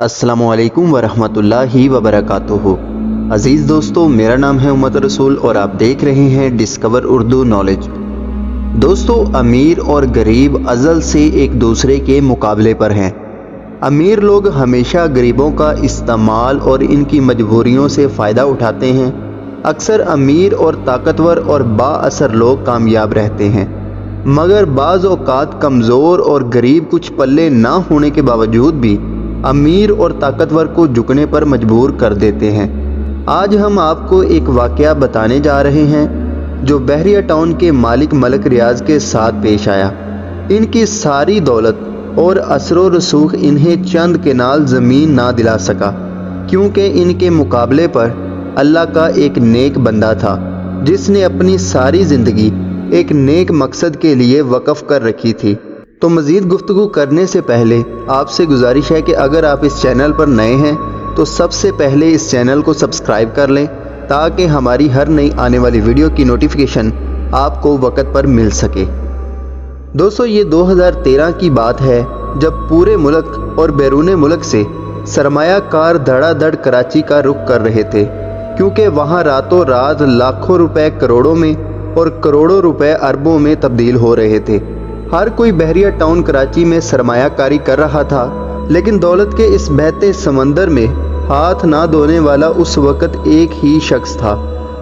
अस्सलामु अलैकुम वरहमतुल्लाहि वबरकातुहू। अज़ीज़ दोस्तों, मेरा नाम है उम्मत रसूल और आप देख रहे हैं डिस्कवर उर्दू नॉलेज। दोस्तों, अमीर और गरीब अज़ल से एक दूसरे के मुकाबले पर हैं। अमीर लोग हमेशा गरीबों का इस्तेमाल और इनकी मजबूरियों से फ़ायदा उठाते हैं। अक्सर अमीर और ताकतवर और बाअसर लोग कामयाब रहते हैं, मगर बाज़ औक़ात कमज़ोर और गरीब कुछ पल्ले ना होने के बावजूद भी अमीर और ताकतवर को झुकने पर मजबूर कर देते हैं। आज हम आपको एक वाक़या बताने जा रहे हैं जो बहरिया टाउन के मालिक मलक रियाज के साथ पेश आया। इनकी सारी दौलत और असरो रसूख इन्हें चंद केनाल ज़मीन ना दिला सका, क्योंकि इनके मुकाबले पर अल्लाह का एक नेक बंदा था जिसने अपनी सारी ज़िंदगी एक नेक मकसद के लिए वक़फ़ कर रखी थी। तो मज़ीद गुफ्तगू करने से पहले आपसे गुजारिश है कि अगर आप इस चैनल पर नए हैं तो सबसे पहले इस चैनल को सब्सक्राइब कर लें, ताकि हमारी हर नई आने वाली वीडियो की नोटिफिकेशन आपको वक्त पर मिल सके। दोस्तों, ये 2013 की बात है जब पूरे मुल्क और बैरून मुल्क से सरमायाकार धड़ाधड़ कराची का रुख कर रहे थे, क्योंकि वहाँ रातों रात लाखों रुपए करोड़ों में और करोड़ों रुपए अरबों में तब्दील हो रहे थे। हर कोई बहरिया टाउन कराची में सरमायाकारी कर रहा था, लेकिन दौलत के इस बहते समंदर में हाथ ना धोने वाला उस वक़्त एक ही शख्स था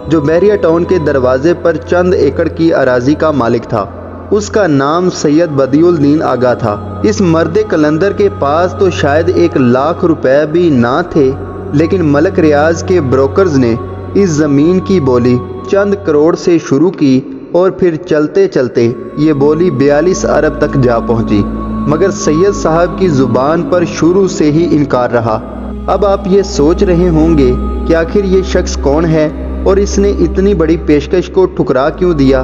जो बहरिया टाउन के दरवाजे पर चंद एकड़ की अराजी का मालिक था। उसका नाम सैयद बदियुल दीन आगा था। इस मर्द कलंदर के पास तो शायद 1 लाख रुपए भी ना थे, लेकिन मलक रियाज के ब्रोकर्स ने इस ज़मीन की बोली चंद करोड़ से शुरू की और फिर चलते चलते ये बोली 42 अरब तक जा पहुंची, मगर सैयद साहब की ज़ुबान पर शुरू से ही इनकार रहा। अब आप ये सोच रहे होंगे कि आखिर ये शख्स कौन है और इसने इतनी बड़ी पेशकश को ठुकरा क्यों दिया।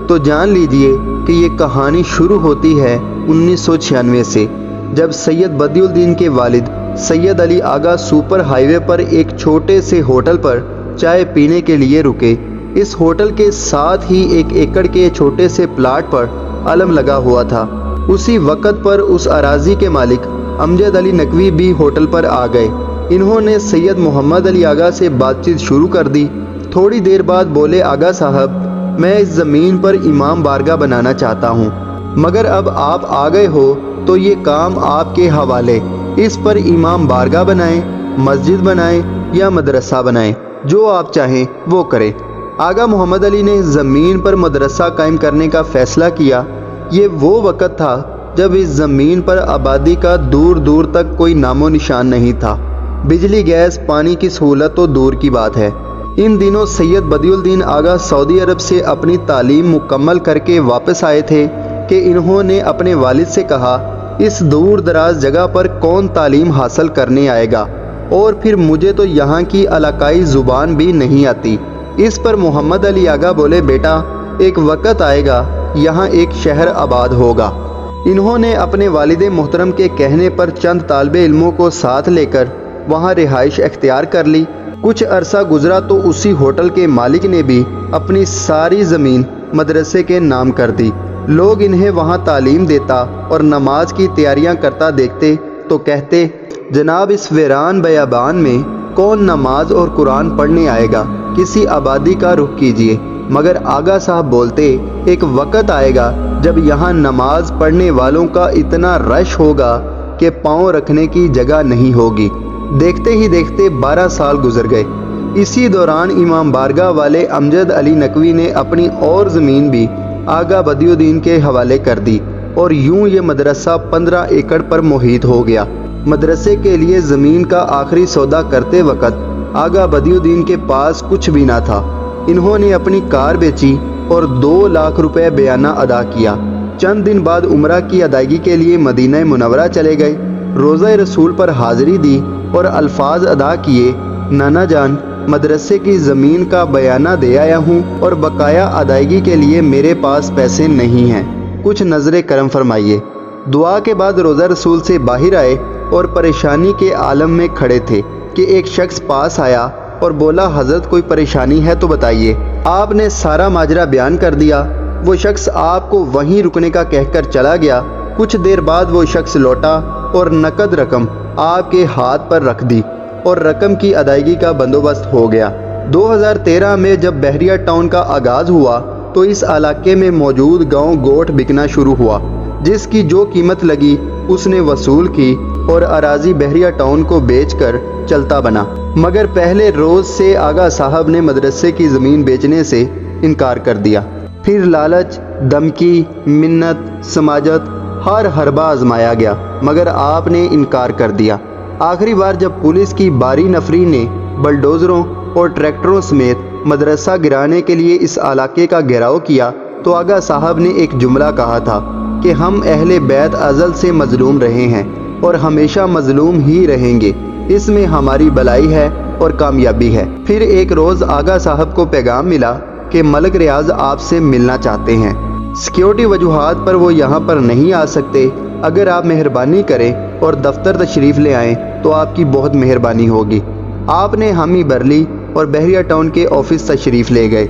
तो जान लीजिए कि ये कहानी शुरू होती है 1996 से, जब सैयद बदियुल दीन के वालिद सैयद अली आगा सुपर हाईवे पर एक छोटे से होटल पर चाय पीने के लिए रुके। इस होटल के साथ ही 1 एकड़ के छोटे से प्लाट पर अलम लगा हुआ था। उसी वक़्त पर उस अराजी के मालिक अमजद अली नकवी भी होटल पर आ गए। इन्होंने सैयद मोहम्मद अली आगा से बातचीत शुरू कर दी। थोड़ी देर बाद बोले, आगा साहब, मैं इस ज़मीन पर इमाम बारगाह बनाना चाहता हूँ, मगर अब आप आ गए हो तो ये काम आपके हवाले। इस पर इमाम बारगाह बनाएं, मस्जिद बनाएं या मदरसा बनाएं, जो आप चाहें वो करें। आगा मोहम्मद अली ने ज़मीन पर मदरसा कायम करने का फ़ैसला किया। ये वो वक़्त था जब इस ज़मीन पर आबादी का दूर दूर तक कोई नामो निशान नहीं था। बिजली, गैस, पानी की सहूलत तो दूर की बात है। इन दिनों सैयद बदियुल दीन आगा सऊदी अरब से अपनी तालीम मुकम्मल करके वापस आए थे कि इन्होंने अपने वालिद से कहा, इस दूर दराज जगह पर कौन तालीम हासिल करने आएगा, और फिर मुझे तो यहाँ की इलाकाई ज़ुबान भी नहीं आती। इस पर मोहम्मद अली आगा बोले, बेटा, एक वक़्त आएगा यहाँ एक शहर आबाद होगा। इन्होंने अपने वालिद मोहतरम के कहने पर चंद तालिबे इल्मों को साथ लेकर वहाँ रिहाइश अख्तियार कर ली। कुछ अरसा गुजरा तो उसी होटल के मालिक ने भी अपनी सारी ज़मीन मदरसे के नाम कर दी। लोग इन्हें वहाँ तालीम देता और नमाज की तैयारियाँ करता देखते तो कहते, जनाब, इस वीरान बयाबान में कौन नमाज और कुरान पढ़ने आएगा, किसी आबादी का रुख कीजिए। मगर आगा साहब बोलते, एक वक़्त आएगा जब यहाँ नमाज पढ़ने वालों का इतना रश होगा कि पाँव रखने की जगह नहीं होगी। देखते ही देखते 12 साल गुजर गए। इसी दौरान इमाम बारगाह वाले अमजद अली नकवी ने अपनी और ज़मीन भी आगा बदियुद्दीन के हवाले कर दी और यूं ये मदरसा 15 एकड़ पर मुहित हो गया। मदरसे के लिए ज़मीन का आखिरी सौदा करते वक़्त आगा बदियुद्दीन के पास कुछ भी ना था। इन्होंने अपनी कार बेची और 2 लाख रुपए बयाना अदा किया। चंद दिन बाद उम्रा की अदायगी के लिए मदीना मुनव्वरा चले गए। रोज़ा रसूल पर हाज़िरी दी और अल्फाज अदा किए, नाना जान, मदरसे की ज़मीन का बयाना दे आया हूँ और बकाया अदायगी के लिए मेरे पास पैसे नहीं हैं, कुछ नज़र करम फरमाइए। दुआ के बाद रोज़ा रसूल से बाहर आए और परेशानी के आलम में खड़े थे कि एक शख्स पास आया और बोला, हज़रत, कोई परेशानी है तो बताइए। आपने सारा माजरा बयान कर दिया। वो शख्स आपको वहीं रुकने का कहकर चला गया। कुछ देर बाद वो शख्स लौटा और नकद रकम आपके हाथ पर रख दी और रकम की अदायगी का बंदोबस्त हो गया। 2013 में जब बहरिया टाउन का आगाज़ हुआ तो इस इलाके में मौजूद गांव गोट बिकना शुरू हुआ, जिसकी जो कीमत लगी उसने वसूल की और अराजी बहरिया टाउन को बेचकर चलता बना। मगर पहले रोज़ से आगा साहब ने मदरसे की ज़मीन बेचने से इनकार कर दिया। फिर लालच, धमकी, मिन्नत, समाजत हर हरबा आजमाया गया, मगर आपने इनकार कर दिया। आखिरी बार जब पुलिस की बारी नफरी ने बलडोज़रों और ट्रैक्टरों समेत मदरसा गिराने के लिए इस इलाके का घेराव किया तो आगा साहब ने एक जुमला कहा था कि हम अहले बैत अज़ल से मजलूम रहे हैं और हमेशा मजलूम ही रहेंगे, इसमें हमारी भलाई है और कामयाबी है। फिर एक रोज़ आगा साहब को पैगाम मिला कि मलिक रियाज आपसे मिलना चाहते हैं। सिक्योरिटी वजूहात पर वो यहाँ पर नहीं आ सकते। अगर आप मेहरबानी करें और दफ्तर तशरीफ़ ले आएँ तो आपकी बहुत मेहरबानी होगी। आपने हामी भर ली और बहरिया टाउन के ऑफिस तशरीफ़ ले गए।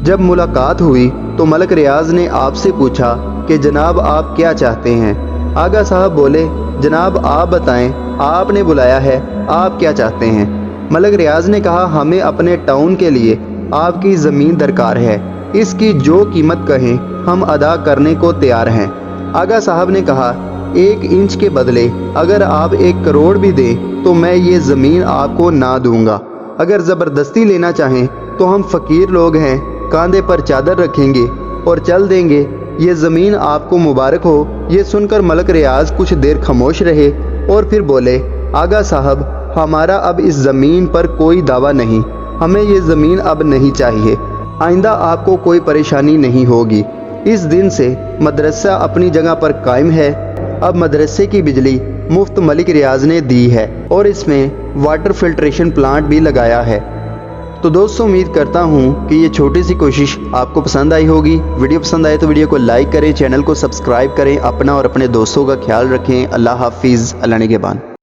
जब मुलाकात हुई तो मलिक रियाज ने आपसे पूछा कि जनाब आप क्या चाहते हैं। आगा साहब बोले, जनाब आप बताएं, आपने बुलाया है, आप क्या चाहते हैं। मलिक रियाज ने कहा, हमें अपने टाउन के लिए आपकी ज़मीन दरकार है, इसकी जो कीमत कहें हम अदा करने को तैयार हैं। आगा साहब ने कहा, 1 इंच के बदले अगर आप 1 करोड़ भी दें तो मैं ये ज़मीन आपको ना दूंगा। अगर ज़बरदस्ती लेना चाहें तो हम फ़कीर लोग हैं, कांधे पर चादर रखेंगे और चल देंगे, ये ज़मीन आपको मुबारक हो। ये सुनकर मलिक रियाज कुछ देर खामोश रहे और फिर बोले, आगा साहब हमारा अब इस ज़मीन पर कोई दावा नहीं, हमें ये ज़मीन अब नहीं चाहिए, आइंदा आपको कोई परेशानी नहीं होगी। इस दिन से मदरसा अपनी जगह पर कायम है। अब मदरसे की बिजली मुफ्त मलिक रियाज ने दी है और इसमें वाटर फिल्ट्रेशन प्लांट भी लगाया है। तो दोस्तों उम्मीद करता हूँ कि ये छोटी सी कोशिश आपको पसंद आई होगी। वीडियो पसंद आए तो वीडियो को लाइक करें, चैनल को सब्सक्राइब करें, अपना और अपने दोस्तों का ख्याल रखें। अल्लाह हाफिज़, अल्लाह निगहबान।